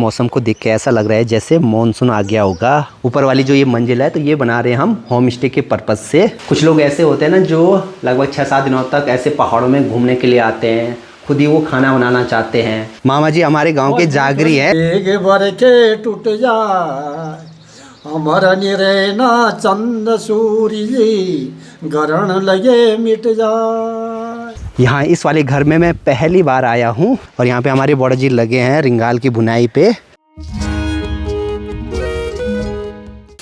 मौसम को देख के ऐसा लग रहा है जैसे मॉनसून आ गया होगा। ऊपर वाली जो ये मंजिल है तो ये बना रहे हैं हम होम स्टे के पर्पज से। कुछ लोग ऐसे होते हैं ना जो लगभग 6-7 दिनों तक ऐसे पहाड़ों में घूमने के लिए आते हैं, खुद ही वो खाना बनाना चाहते हैं। मामा जी हमारे गांव के जागरी है। टूट जाए हमारा निरेना चंद सूरी गरण लगे मिट जाए। यहाँ इस वाले घर में मैं पहली बार आया हूँ और यहाँ पे हमारे बड़ा जी लगे हैं रिंगाल की बुनाई पे।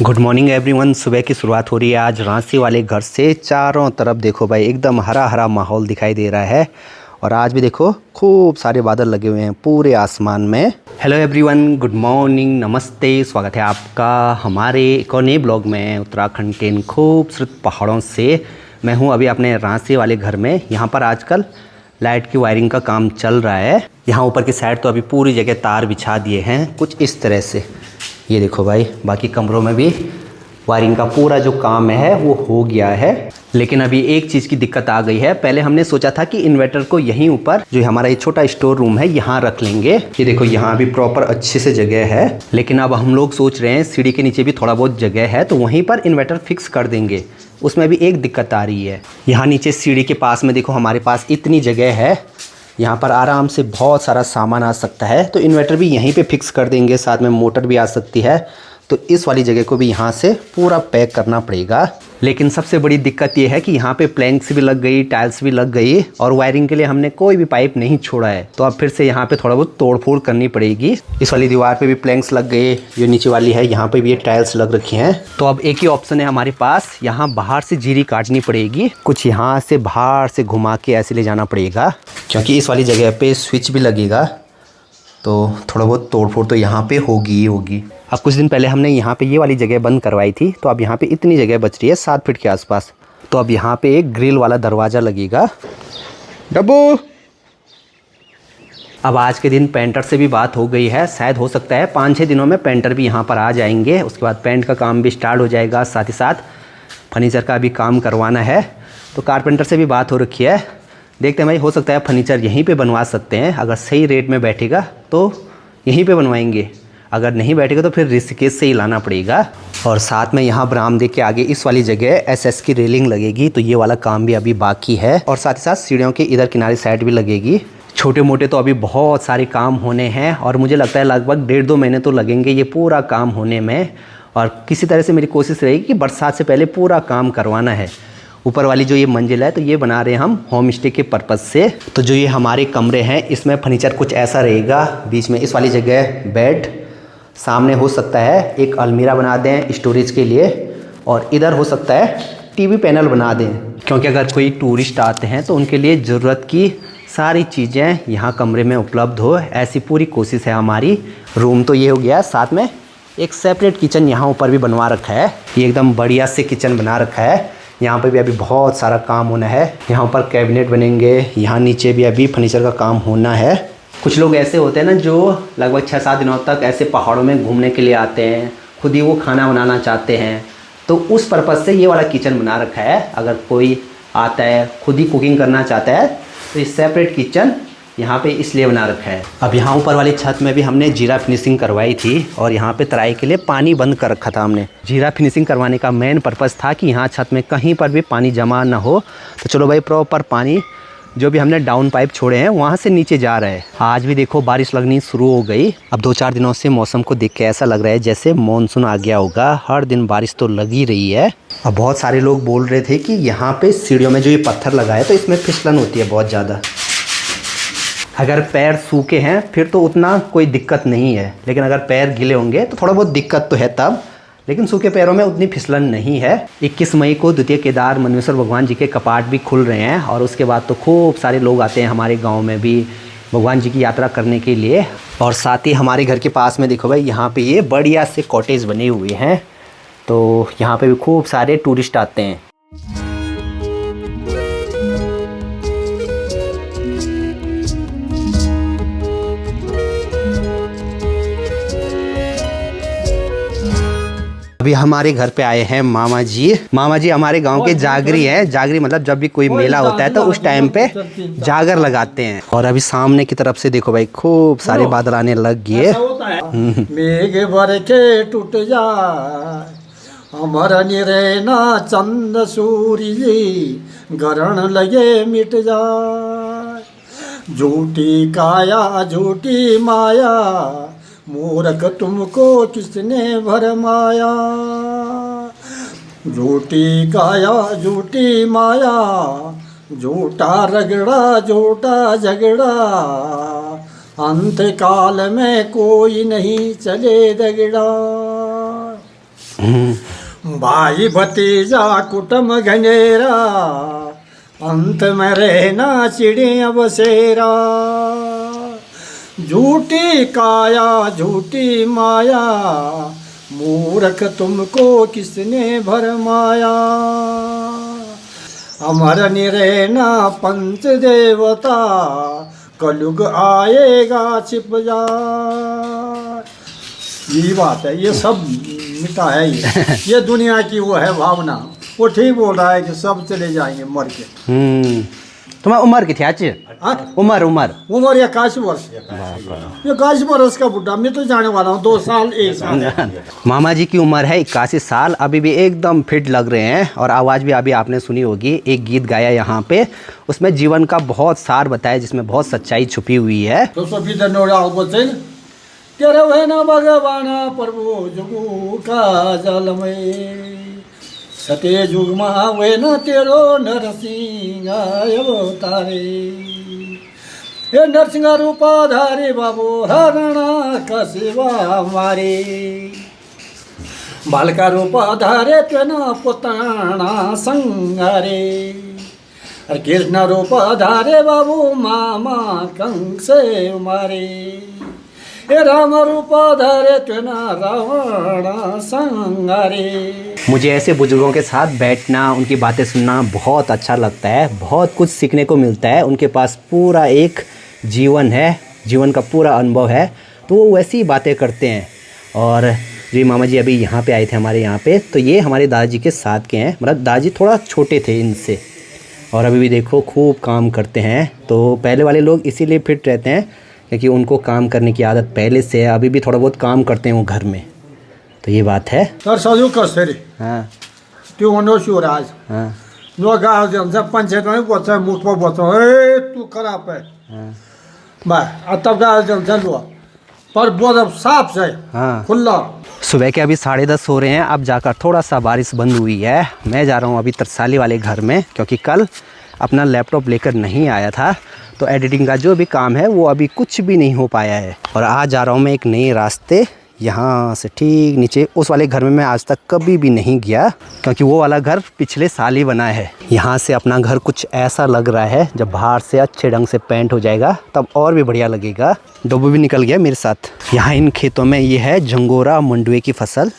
Good morning everyone. सुबह की शुरुआत हो रही है आज रांची वाले घर से। चारों तरफ देखो भाई एकदम हरा हरा माहौल दिखाई दे रहा है और आज भी देखो खूब सारे बादल लगे हुए हैं पूरे आसमान में। हेलो एवरीवन, गुड मॉर्निंग, नमस्ते। स्वागत है आपका हमारे एक और नए ब्लॉग में उत्तराखंड के इन खूबसूरत पहाड़ों से। मैं हूं अभी अपने रांची वाले घर में। यहाँ पर आजकल लाइट की वायरिंग का काम चल रहा है। यहाँ ऊपर की साइड तो अभी पूरी जगह तार बिछा दिए हैं कुछ इस तरह से। ये देखो भाई, बाकी कमरों में भी वायरिंग का पूरा जो काम है वो हो गया है। लेकिन अभी एक चीज़ की दिक्कत आ गई है। पहले हमने सोचा था कि इन्वर्टर को यहीं ऊपर जो हमारा ये छोटा स्टोर रूम है यहाँ रख लेंगे। ये देखो यहाँ भी प्रॉपर अच्छे से जगह है। लेकिन अब हम लोग सोच रहे हैं सीढ़ी के नीचे भी थोड़ा बहुत जगह है तो वहीं पर इन्वर्टर फिक्स कर देंगे। उसमें भी एक दिक्कत आ रही है। यहाँ नीचे सीढ़ी के पास में देखो हमारे पास इतनी जगह है, यहाँ पर आराम से बहुत सारा सामान आ सकता है तो इन्वर्टर भी यहीं पे फिक्स कर देंगे। साथ में मोटर भी आ सकती है तो इस वाली जगह को भी यहाँ से पूरा पैक करना पड़ेगा। लेकिन सबसे बड़ी दिक्कत ये है कि यहाँ पे प्लैंक्स भी लग गई, टाइल्स भी लग गई और वायरिंग के लिए हमने कोई भी पाइप नहीं छोड़ा है। तो अब फिर से यहाँ पे थोड़ा बहुत तोड़फोड़ करनी पड़ेगी। इस वाली दीवार पे भी प्लैंक्स लग गए, जो नीचे वाली है यहाँ पे भी ये टाइल्स लग रखी हैं। तो अब एक ही ऑप्शन है हमारे पास, यहाँ बाहर से जीरी काटनी पड़ेगी। कुछ यहाँ से बाहर से घुमा के ऐसे ले जाना पड़ेगा क्योंकि इस वाली जगह पे स्विच भी लगेगा तो थोड़ा बहुत तोड़फोड़ तो यहाँ पे होगी ही होगी। अब कुछ दिन पहले हमने यहाँ पे ये वाली जगह बंद करवाई थी तो अब यहाँ पे इतनी जगह बच रही है 7 फीट के आसपास। तो अब यहाँ पे एक ग्रिल वाला दरवाज़ा लगेगा। डब्बू अब आज के दिन पेंटर से भी बात हो गई है। शायद हो सकता है 5-6 दिनों में पेंटर भी यहाँ पर आ जाएंगे। उसके बाद पेंट का काम भी स्टार्ट हो जाएगा। साथ ही साथ फर्नीचर का भी काम करवाना है तो कारपेंटर से भी बात हो रखी है। देखते हैं भाई, हो सकता है फर्नीचर यहीं पे बनवा सकते हैं। अगर सही रेट में बैठेगा तो यहीं पे बनवाएंगे, अगर नहीं बैठेगा तो फिर ऋषिकेश से ही लाना पड़ेगा। और साथ में यहाँ बरामदे के आगे इस वाली जगह एसएस की रेलिंग लगेगी तो ये वाला काम भी अभी बाकी है। और साथ ही साथ सीढ़ियों के इधर किनारे साइड भी लगेगी। छोटे मोटे तो अभी बहुत सारे काम होने हैं और मुझे लगता है लगभग 1.5-2 महीने तो लगेंगे ये पूरा काम होने में। और किसी तरह से मेरी कोशिश रहेगी कि बरसात से पहले पूरा काम करवाना है। ऊपर वाली जो ये मंजिल है तो ये बना रहे हैं हम होम स्टे के पर्पज़ से। तो जो ये हमारे कमरे हैं इसमें फर्नीचर कुछ ऐसा रहेगा। बीच में इस वाली जगह बेड, सामने हो सकता है एक अलमीरा बना दें स्टोरेज के लिए और इधर हो सकता है टीवी पैनल बना दें क्योंकि अगर कोई टूरिस्ट आते हैं तो उनके लिए ज़रूरत की सारी चीज़ें यहाँ कमरे में उपलब्ध हो, ऐसी पूरी कोशिश है हमारी। रूम तो ये हो गया, साथ में एक सेपरेट किचन यहाँ ऊपर भी बनवा रखा है। ये एकदम बढ़िया से किचन बना रखा है। यहाँ पे भी अभी बहुत सारा काम होना है। यहाँ पर कैबिनेट बनेंगे, यहाँ नीचे भी अभी फर्नीचर का काम होना है। कुछ लोग ऐसे होते हैं ना जो लगभग 6-7 दिनों तक ऐसे पहाड़ों में घूमने के लिए आते हैं, खुद ही वो खाना बनाना चाहते हैं तो उस पर्पज़ से ये वाला किचन बना रखा है। अगर कोई आता है खुद ही कुकिंग करना चाहता है तो ये सेपरेट किचन यहाँ पे इसलिए बना रखा है। अब यहाँ ऊपर वाली छत में भी हमने जीरा फिनिशिंग करवाई थी और यहाँ पे तराई के लिए पानी बंद कर रखा था हमने। जीरा फिनिशिंग करवाने का मेन पर्पज़ था कि यहाँ छत में कहीं पर भी पानी जमा ना हो। तो चलो भाई, प्रॉपर पानी जो भी हमने डाउन पाइप छोड़े हैं वहाँ से नीचे जा रहा है। आज भी देखो बारिश लगनी शुरू हो गई। अब 2-4 दिनों से मौसम को देख के ऐसा लग रहा है जैसे मॉनसून आ गया होगा। हर दिन बारिश तो लगी रही है। अब बहुत सारे लोग बोल रहे थे कि यहाँ पे सीढ़ियों में जो ये पत्थर लगा है तो इसमें फिसलन होती है बहुत ज़्यादा। अगर पैर सूखे हैं फिर तो उतना कोई दिक्कत नहीं है, लेकिन अगर पैर गीले होंगे तो थोड़ा बहुत दिक्कत तो है तब। लेकिन सूखे पैरों में उतनी फिसलन नहीं है। 21 मई को द्वितीय केदार मनेश्वर भगवान जी के कपाट भी खुल रहे हैं और उसके बाद तो खूब सारे लोग आते हैं हमारे गांव में भी भगवान जी की यात्रा करने के लिए। और साथ ही हमारे घर के पास में देखो भाई, यहाँ पे ये बढ़िया से कॉटेज बने हुए हैं तो यहाँ पे भी खूब सारे टूरिस्ट आते हैं। अभी हमारे घर पे आए हैं मामा जी। मामा जी हमारे गांव के जागरी हैं। जागरी मतलब जब भी कोई मेला होता है तो उस टाइम पे जागर लगाते हैं। और अभी सामने की तरफ से देखो भाई खूब सारे बादल आने लग गए। मेघ भर के टूट जाए अमर निरैना चंद सूर्य ग्रहण लगे मिट जाए। झूठी काया झूठी माया मूर्ख तुमको किसने भरमाया। झूठी काया झूठी माया झूठा रगड़ा झूठा झगड़ा अंत काल में कोई नहीं चले दगड़ा। भाई भतीजा कुटुंब घनेरा अंत में रहना चिड़िया बसेरा। झूठी काया झूठी माया मूर्ख तुमको किसने भरमाया। अमर निरैना पंच देवता कलयुग आएगा छिप जा। यही बात है, ये सब मिटा है। ये दुनिया की वो है भावना। वो ठीक बोल रहा है कि सब चले जाएंगे मर के। तुम्हारी उम्र कितनी आज? उम्र 81 वर्ष। 81 वर्ष का बुढ़ा। मैं तो जाने वाला हूँ 2 साल 1 साल। मामा जी की उम्र है 81 साल। अभी भी एकदम फिट लग रहे हैं। और आवाज़ भी अभी आपने सुनी होगी। एक गीत गाया यहाँ पे, उसमें जीवन का बहुत सार बताया जिसमें बहुत सच्चाई छुपी हुई है। तेरे वह न भगवाना प्रभु जुगु का जल में सते जुग वे न तेरो नरसिंह अवतारे। हे नरसिंह रूपा धारे बाबू हरणा का सेवा मारे। बालका रूपा धारे तेना पुताना संगारे। और कृष्ण रूपा धारे बाबू मामा कंस मारे। हे राम रूपा धारे तेना रावण संगारे। मुझे ऐसे बुजुर्गों के साथ बैठना, उनकी बातें सुनना बहुत अच्छा लगता है। बहुत कुछ सीखने को मिलता है। उनके पास पूरा एक जीवन है, जीवन का पूरा अनुभव है, तो वो वैसी बातें करते हैं। और जी मामा जी अभी यहाँ पे आए थे हमारे यहाँ पे, तो ये हमारे दादाजी के साथ के हैं। मतलब दादाजी थोड़ा छोटे थे इनसे, और अभी भी देखो खूब काम करते हैं। तो पहले वाले लोग इसीलिए फिट रहते हैं क्योंकि उनको काम करने की आदत पहले से है। अभी भी थोड़ा बहुत काम करते हैं वो घर में, तो ये बात है। तर साजू कसरी हाँ त्यो ono शिवराज हाँ नो गाव जब पंचायत में बोलता मुठ पर बोलता ए तू खराब है बा तब गाव जब लो पर बहुत साफ से हाँ। खुला। सुबह के अभी 10:30 हो रहे हैं। अब जाकर थोड़ा सा बारिश बंद हुई है। मैं जा रहा हूँ अभी तरसाली वाले घर में, क्योंकि कल अपना लैपटॉप लेकर नहीं आया था, तो एडिटिंग का जो भी काम है वो अभी कुछ भी नहीं हो पाया है। और आज जा रहा हूँ मैं एक नए रास्ते, यहाँ से ठीक नीचे। उस वाले घर में मैं आज तक कभी भी नहीं गया, क्योंकि वो वाला घर पिछले साल ही बना है। यहाँ से अपना घर कुछ ऐसा लग रहा है, जब बाहर से अच्छे ढंग से पेंट हो जाएगा तब और भी बढ़िया लगेगा। डब्बू भी निकल गया मेरे साथ। यहाँ इन खेतों में ये है झंगोरा मंडुए की फसल।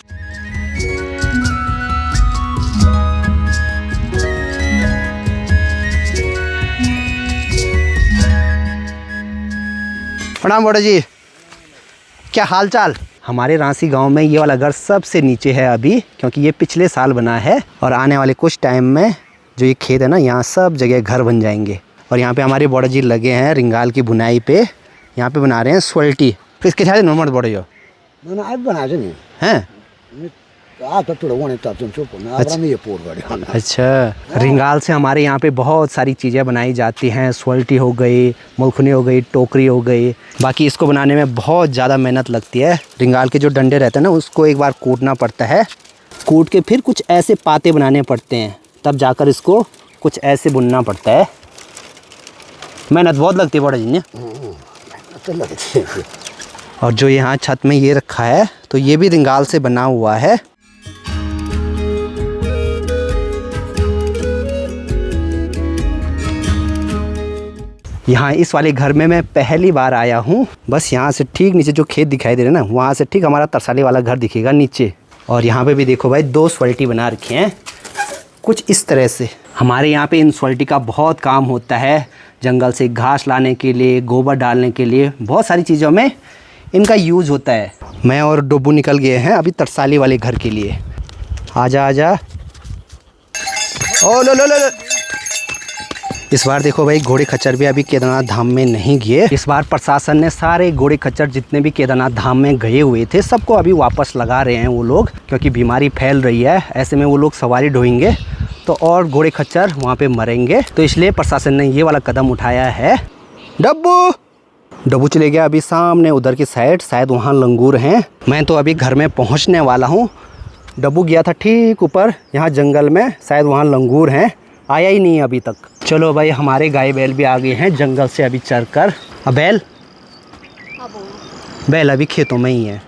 प्रणाम बड़ा जी, क्या हाल चाल? हमारे रांसी गांव में ये वाला घर सबसे नीचे है अभी, क्योंकि ये पिछले साल बना है। और आने वाले कुछ टाइम में जो ये खेत है ना, यहाँ सब जगह घर बन जाएंगे। और यहाँ पे हमारे बड़ा जी लगे हैं रिंगाल की बुनाई पे। यहाँ पे बना रहे हैं सोल्टी। किसके छाते नॉर्मल बड़े हो हैं? अच्छा, रिंगाल से हमारे यहाँ पे बहुत सारी चीज़ें बनाई जाती हैं। सोल्टी हो गई, मुलखुनी हो गई, टोकरी हो गई। बाकी इसको बनाने में बहुत ज़्यादा मेहनत लगती है। रिंगाल के जो डंडे रहते हैं ना, उसको एक बार कूटना पड़ता है। कूट के फिर कुछ ऐसे पाते बनाने पड़ते हैं, तब जाकर इसको कुछ ऐसे बुनना पड़ता है। मेहनत बहुत लगती है बड़ा जी ने। और जो यहाँ छत में ये रखा है, तो ये भी रिंगाल से बना हुआ है। यहाँ इस वाले घर में मैं पहली बार आया हूँ। बस यहाँ से ठीक नीचे जो खेत दिखाई दे रहे हैं ना, वहाँ से ठीक हमारा तरसाली वाला घर दिखेगा नीचे। और यहाँ पे भी देखो भाई 2 सोल्टी बना रखे हैं कुछ इस तरह से। हमारे यहाँ पे इन सोल्टी का बहुत काम होता है। जंगल से घास लाने के लिए, गोबर डालने के लिए, बहुत सारी चीज़ों में इनका यूज़ होता है। मैं और डब्बू निकल गए हैं अभी तरसाली वाले घर के लिए। आजा आजा। ओ लो लो लो लो। इस बार देखो भाई, घोड़े खच्चर भी अभी केदारनाथ धाम में नहीं गए। इस बार प्रशासन ने सारे घोड़े खच्चर जितने भी केदारनाथ धाम में गए हुए थे सबको अभी वापस लगा रहे हैं वो लोग, क्योंकि बीमारी फैल रही है। ऐसे में वो लोग सवारी ढोएंगे तो और घोड़े खच्चर वहाँ पे मरेंगे, तो इसलिए प्रशासन ने ये वाला कदम उठाया है। डब्बू चले गया अभी सामने उधर की साइड, शायद वहाँ लंगूर हैं। मैं तो अभी घर में पहुँचने वाला हूँ। डब्बू गया था ठीक ऊपर यहाँ जंगल में, शायद वहाँ लंगूर हैं, आया ही नहीं अभी तक। चलो भाई, हमारे गाय बैल भी आ गए हैं जंगल से अभी चर कर। अब बैल अभी खेतों में ही है।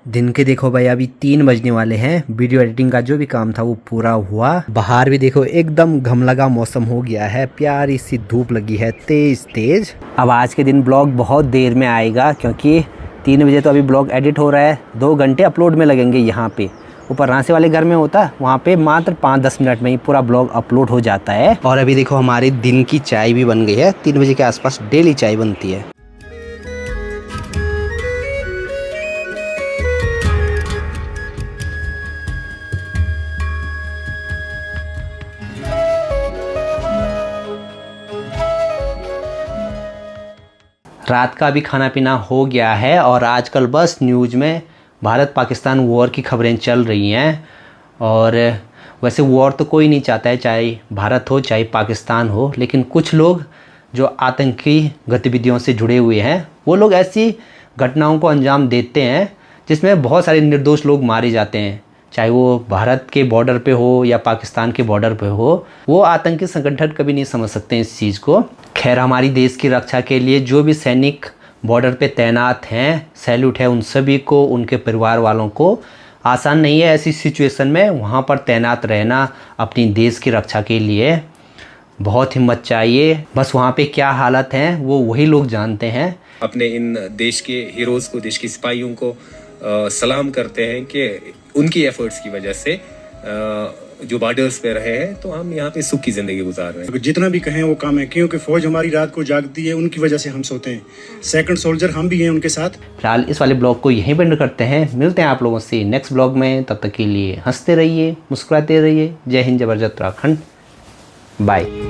दिन के देखो भाई, अभी 3 बजने वाले हैं। वीडियो एडिटिंग का जो भी काम था वो पूरा हुआ। बाहर भी देखो एकदम घमलगा मौसम हो गया है, प्यारी सी धूप लगी है तेज तेज। अब आज के दिन ब्लॉग बहुत देर में आएगा, क्योंकि 3 बजे तो अभी ब्लॉग एडिट हो रहा है। 2 घंटे अपलोड में लगेंगे। यहाँ पे ऊपर रांसे वाले घर में होता, वहाँ पे मात्र 5-10 मिनट में ही पूरा ब्लॉग अपलोड हो जाता है। और अभी देखो हमारे दिन की चाय भी बन गई है। 3 बजे के आसपास डेली चाय बनती है। रात का भी खाना पीना हो गया है और आजकल बस न्यूज़ में भारत पाकिस्तान वॉर की खबरें चल रही हैं। और वैसे वॉर तो कोई नहीं चाहता है, चाहे भारत हो चाहे पाकिस्तान हो, लेकिन कुछ लोग जो आतंकी गतिविधियों से जुड़े हुए हैं वो लोग ऐसी घटनाओं को अंजाम देते हैं जिसमें बहुत सारे निर्दोष लोग मारे जाते हैं, चाहे वो भारत के बॉर्डर पे हो या पाकिस्तान के बॉर्डर पे हो। वो आतंकी संगठन कभी नहीं समझ सकते इस चीज़ को। खैर, हमारी देश की रक्षा के लिए जो भी सैनिक बॉर्डर पे तैनात हैं, सैल्यूट है उन सभी को, उनके परिवार वालों को। आसान नहीं है ऐसी सिचुएशन में वहाँ पर तैनात रहना अपनी देश की रक्षा के लिए। बहुत हिम्मत चाहिए। बस वहाँ पे क्या हालत हैं वो वही लोग जानते हैं। अपने इन देश के हीरोज़ को, देश की सिपाहियों को सलाम करते हैं कि उनकी एफर्ट्स की वजह से जो बॉर्डर्स पे रहे हैं, तो हम यहाँ पे सुख की ज़िंदगी गुजार रहे हैं। जितना भी कहें वो कम है, क्योंकि फ़ौज हमारी रात को जागती है, उनकी वजह से हम सोते हैं। सेकंड सोल्जर हम भी हैं उनके साथ। फिलहाल इस वाले ब्लॉग को यहीं बंद करते हैं। मिलते हैं आप लोगों से नेक्स्ट ब्लॉग में। तब तक के लिए हंसते रहिए, मुस्कुराते रहिए। जय हिंद, जय भारत, उत्तराखंड। बाय।